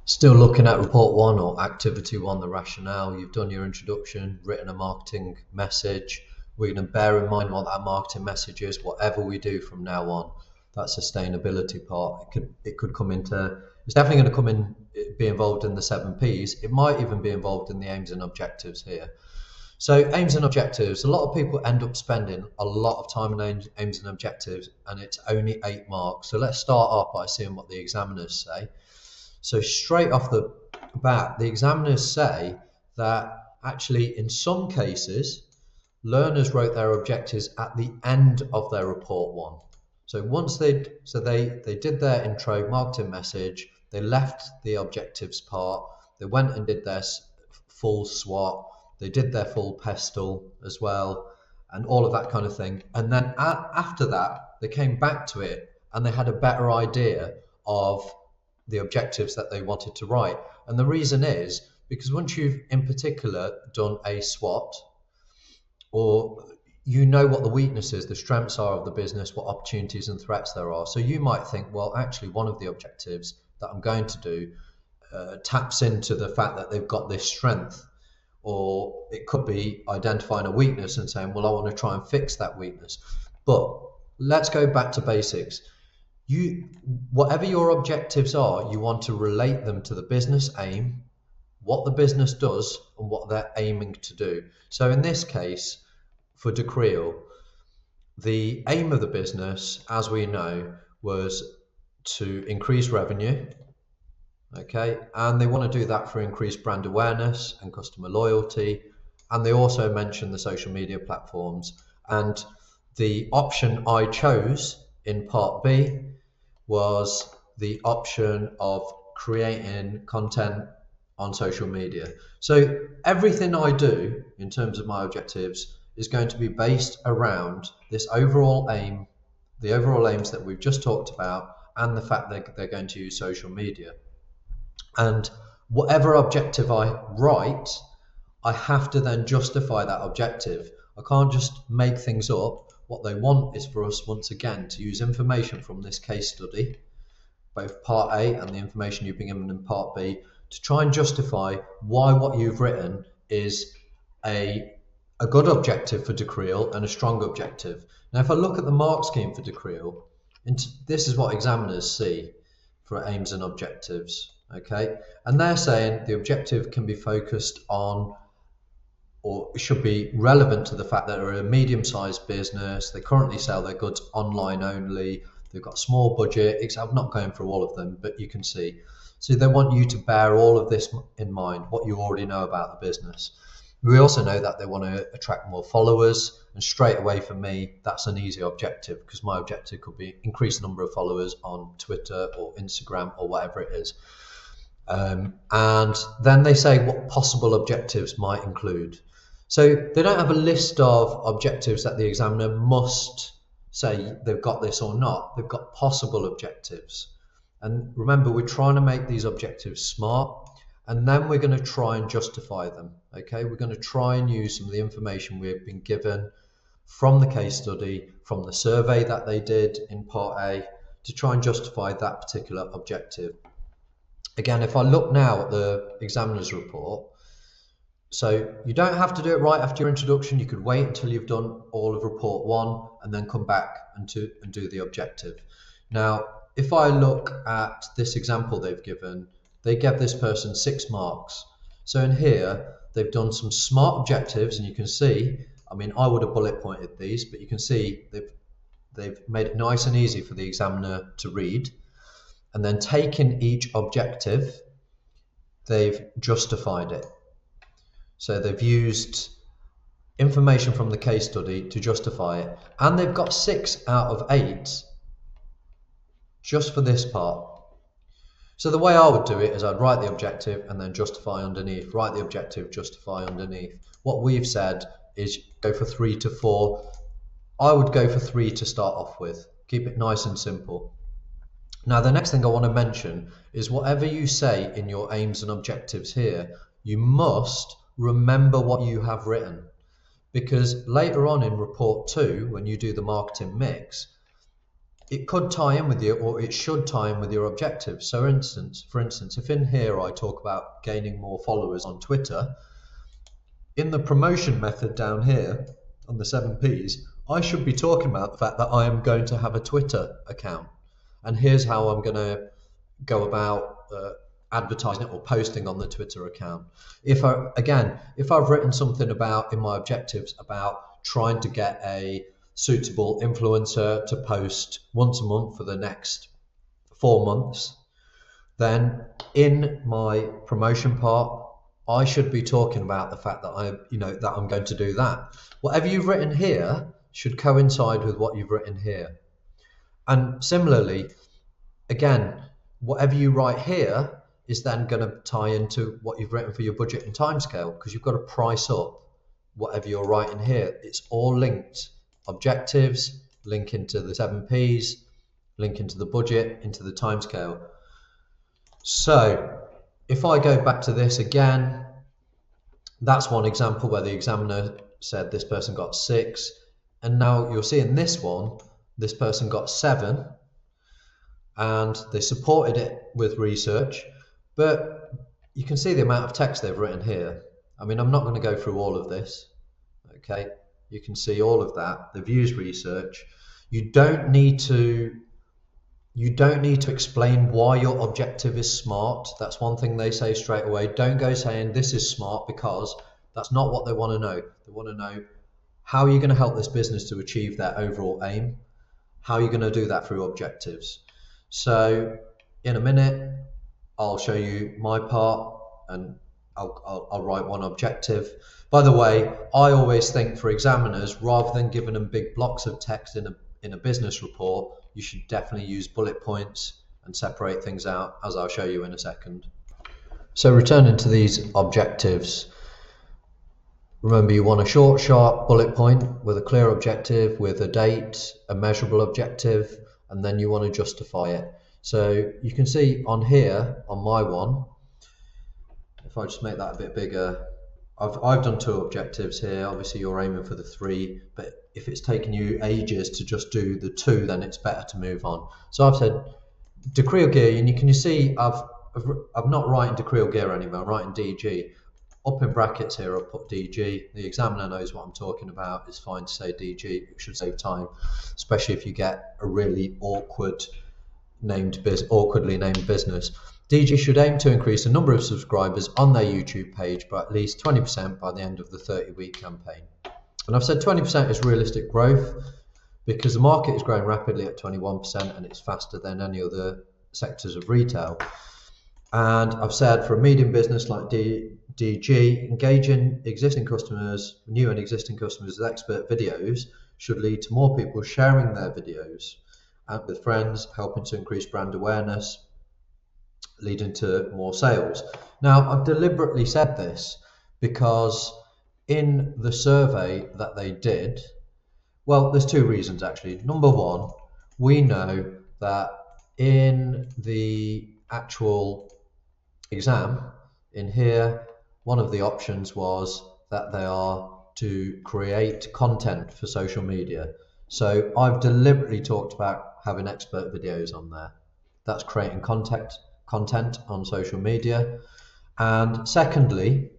Still looking at report one or activity one, the rationale. You've done your introduction, written a marketing message. We're going to bear in mind what that marketing message is, whatever we do from now on. That sustainability part, it could come into, it's definitely going to come in, be involved in the 7Ps. It might even be involved in the aims and objectives here. So aims and objectives, a lot of people end up spending a lot of time on aims and objectives, and it's only 8 marks. So let's start off by seeing what the examiners say. So straight off the bat, the examiners say that actually in some cases, learners wrote their objectives at the end of their report one. So once they did their intro marketing message, they left the objectives part, they went and did their full SWOT, they did their full pestle as well, and all of that kind of thing. And then after that, they came back to it and they had a better idea of the objectives that they wanted to write. And the reason is because once you've in particular done a SWOT, or you know what the weaknesses, the strengths are of the business, what opportunities and threats there are. So you might think, well, actually one of the objectives that I'm going to do taps into the fact that they've got this strength, or it could be identifying a weakness and saying, well, I want to try and fix that weakness. But let's go back to basics. Whatever your objectives are, you want to relate them to the business aim, what the business does, and what they're aiming to do. So in this case, for Decreal, the aim of the business, as we know, was to increase revenue, okay, and they want to do that for increased brand awareness and customer loyalty, and they also mention the social media platforms. And the option I chose in part B was the option of creating content on social media. So everything I do in terms of my objectives is going to be based around this overall aim, the overall aims that we've just talked about, and the fact that they're going to use social media. And whatever objective I write, I have to then justify that objective. I can't just make things up. What they want is for us, once again, to use information from this case study, both part A and the information you've been given in part B, to try and justify why what you've written is a good objective for Decreal and a strong objective. Now, if I look at the mark scheme for Decreal, this is what examiners see for aims and objectives, okay? And they're saying the objective can be focused on, or should be relevant to the fact that they're a medium-sized business, they currently sell their goods online only, they've got a small budget, I'm not going through all of them, but you can see. So they want you to bear all of this in mind, what you already know about the business. We also know that they want to attract more followers, and straight away for me, that's an easy objective, because my objective could be increase the number of followers on Twitter or Instagram or whatever it is. And then they say what possible objectives might include. So they don't have a list of objectives that the examiner must say they've got this or not. They've got possible objectives. And remember, we're trying to make these objectives smart, and then we're going to try and justify them. Okay, we're going to try and use some of the information we've been given from the case study, from the survey that they did in part A, to try and justify that particular objective. Again, if I look now at the examiner's report, so you don't have to do it right after your introduction. You could wait until you've done all of report one and then come back and do the objective. Now, if I look at this example they've given, they gave this person 6 marks. So in here, they've done some smart objectives, and you can see, I mean, I would have bullet pointed these, but you can see they've made it nice and easy for the examiner to read. And then taking each objective, they've justified it. So they've used information from the case study to justify it. And they've got 6 out of 8 just for this part. So the way I would do it is I'd write the objective and then justify underneath. Write the objective, justify underneath. What we've said is go for 3 to 4. I would go for 3 to start off with. Keep it nice and simple. Now, the next thing I want to mention is whatever you say in your aims and objectives here, you must remember what you have written, because later on in report 2, when you do the marketing mix, it could tie in with you, or it should tie in with your objectives. So for instance, if in here I talk about gaining more followers on Twitter, in the promotion method down here on the 7Ps, I should be talking about the fact that I am going to have a Twitter account. And here's how I'm going to go about advertising it or posting on the Twitter account. If I've written something about in my objectives about trying to get a suitable influencer to post once a month for the next 4 months, then in my promotion part, I should be talking about the fact that I'm going to do that. Whatever you've written here should coincide with what you've written here. And similarly, again, whatever you write here is then going to tie into what you've written for your budget and timescale, because you've got to price up whatever you're writing here. It's all linked. Objectives, link into the 7Ps, link into the budget, into the timescale. So if I go back to this again, that's one example where the examiner said this person got 6. And now you'll see in this one, this person got 7. And they supported it with research. But you can see the amount of text they've written here. I mean, I'm not going to go through all of this. Okay, you can see all of that. They've used research. You don't need to explain why your objective is smart. That's one thing they say straight away. Don't go saying this is smart, because that's not what they want to know. They want to know how you're going to help this business to achieve their overall aim. How are you going to do that through objectives? So in a minute, I'll show you my part and I'll write one objective. By the way, I always think for examiners, rather than giving them big blocks of text in a business report, you should definitely use bullet points and separate things out, as I'll show you in a second. So returning to these objectives, remember you want a short, sharp bullet point with a clear objective, with a date, a measurable objective, and then you want to justify it. So you can see on here, on my one, if I just make that a bit bigger, I've done 2 objectives here. Obviously you're aiming for the 3, but if it's taking you ages to just do the 2, then it's better to move on. So I've said decree or gear, and you see I'm not writing decree or gear anymore, I'm writing DG. Up in brackets here I'll put DG. The examiner knows what I'm talking about. It's fine to say DG, it should save time, especially if you get a really awkwardly named business. DG should aim to increase the number of subscribers on their YouTube page by at least 20% by the end of the 30-week campaign. And I've said 20% is realistic growth because the market is growing rapidly at 21% and it's faster than any other sectors of retail. And I've said for a medium business like DG, engaging existing customers, new and existing customers with expert videos should lead to more people sharing their videos and with friends, helping to increase brand awareness, leading to more sales. Now, I've deliberately said this because in the survey that they did, well, there's 2 reasons actually. Number 1, we know that in the actual exam, in here, one of the options was that they are to create content for social media. So I've deliberately talked about having expert videos on there. That's creating content on social media. And secondly,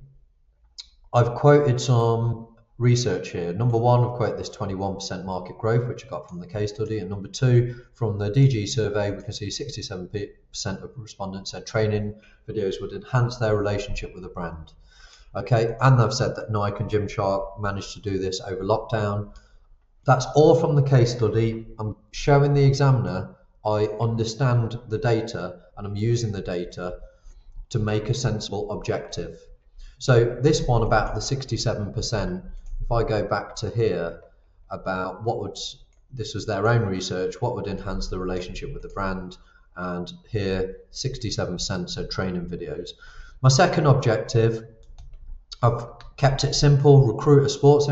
I've quoted some research here. Number 1, I've quoted this 21% market growth, which I got from the case study. And number 2, from the DG survey, we can see 67% of respondents said training videos would enhance their relationship with a brand. Okay, and I've said that Nike and Gymshark managed to do this over lockdown. That's all from the case study. I'm showing the examiner I understand the data and I'm using the data to make a sensible objective. So this one about the 67%, if I go back to here about this was their own research, what would enhance the relationship with the brand, and here 67% said training videos. My second objective, I've kept it simple, recruit a sports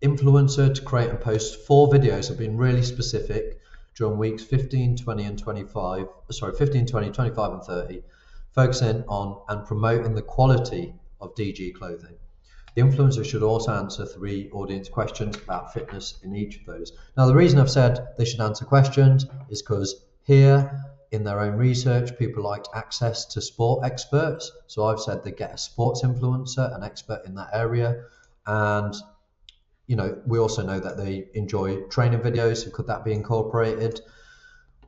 influencer to create and post 4 videos. I've been really specific during weeks 15, 20 and 25, 15, 20, 25 and 30, focusing on and promoting the quality of DG clothing. The influencer should also answer 3 audience questions about fitness in each of those. Now, the reason I've said they should answer questions is because here in their own research, people like access to sport experts. So I've said they get a sports influencer, an expert in that area. And, we also know that they enjoy training videos. So could that be incorporated?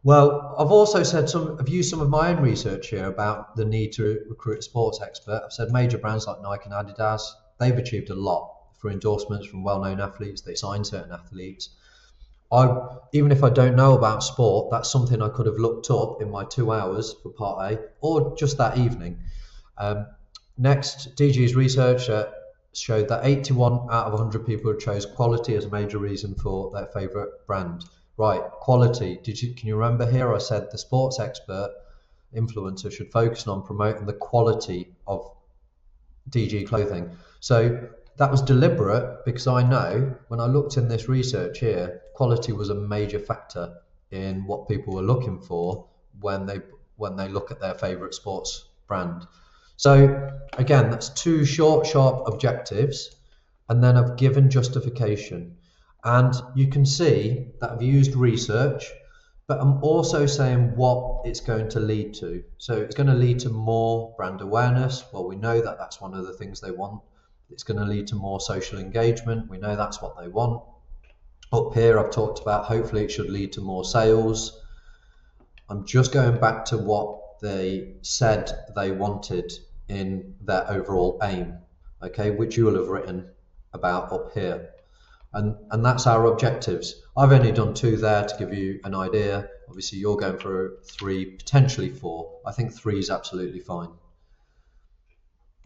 Well, I've also said I've used some of my own research here about the need to recruit a sports expert. I've said major brands like Nike and Adidas, they've achieved a lot for endorsements from well-known athletes. They sign certain athletes. Even if I don't know about sport, that's something I could have looked up in my 2 hours for part A, or just that evening. Next, DG's research showed that 81 out of 100 people chose quality as a major reason for their favourite brand. Right, quality. Can you remember here I said the sports expert influencer should focus on promoting the quality of DG clothing. So that was deliberate because I know when I looked in this research here, quality was a major factor in what people were looking for when they look at their favourite sports brand. So again, that's 2 short, sharp objectives, and then I've given justification. And you can see that I've used research, but I'm also saying what it's going to lead to. So it's going to lead to more brand awareness. Well, we know that that's one of the things they want. It's going to lead to more social engagement. We know that's what they want. Up here, I've talked about hopefully it should lead to more sales. I'm just going back to what they said they wanted in their overall aim, okay, which you will have written about up here. And that's our objectives. I've only done 2 there to give you an idea. Obviously, you're going for 3, potentially 4. I think 3 is absolutely fine.